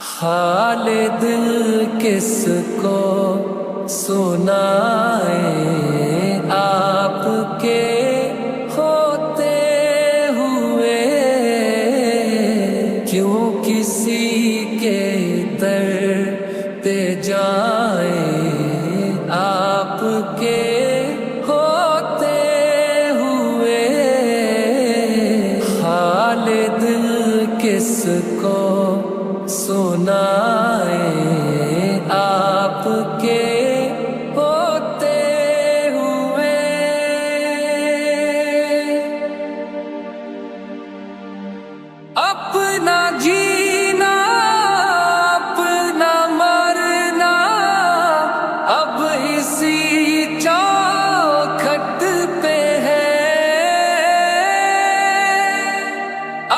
حال دل کس کو سنائیں آپ کے ہوتے ہوئے، کیوں کسی کے در پہ جائیں آپ کے ہوتے ہوئے، حال دل کس کو سنائیں آپ کے ہوتے ہوئے۔ اپنا جینا اپنا مرنا اب اسی چوکھٹ پہ ہے،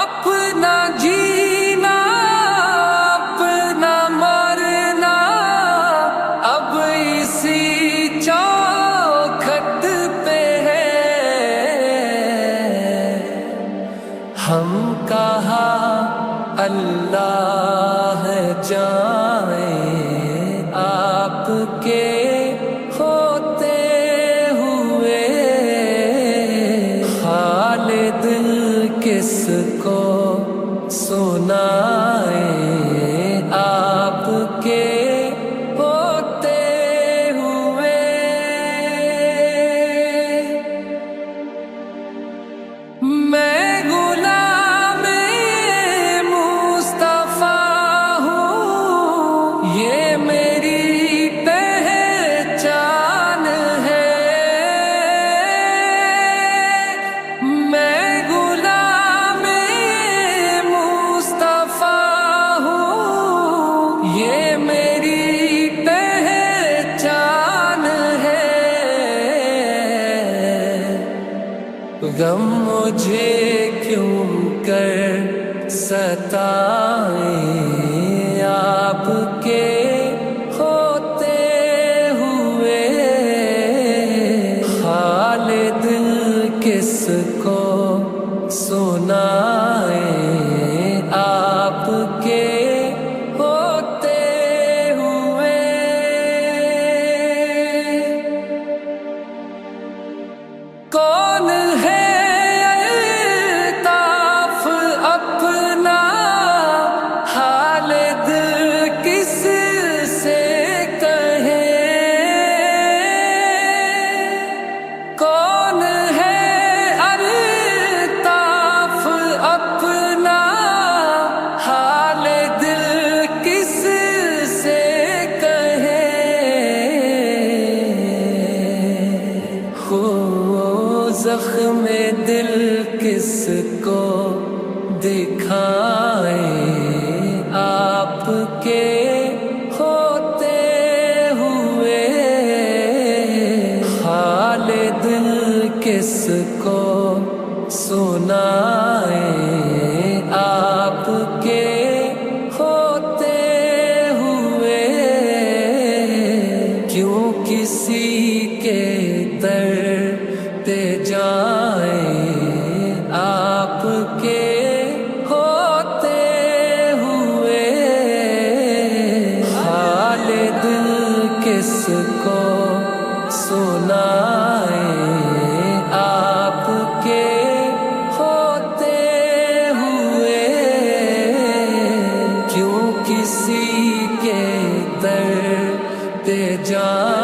اپنا جینا اپنا مرنا اب اسی چوکھٹ پہ ہے، ہم کہاں اللہ جائیں آپ کے ہوتے ہوئے، حال دل کس کو سنائیں آپ کے ہوتے ہوئے۔ میں غلام مصطفیٰ ہوں، یہ میری پہچان ہے، میں غلام مصطفیٰ ہوں، یہ میری پہچان ہے، غم مجھے کیوں کر ستائیں آپ کے ہوتے ہوئے، حال دل کس کو سنائیں آپ کے ہوتے ہوئے۔ کون ہے الطاف اپنا، حال دل کس سے کہیں، کون ہے الطاف اپنا، حال دل کس سے کہیں، زخم دل کس کو دکھائیں آپ کے ہوتے ہوئے، حال دل کس کو سنائیں آپ کے ہوتے ہوئے، کیوں کسی کے در پہ جائیں آپ کے ہوتے ہوئے، حال دل کس کو سنائیں آپ کے ہوتے ہوئے، کیوں کسی کے در پہ جائیں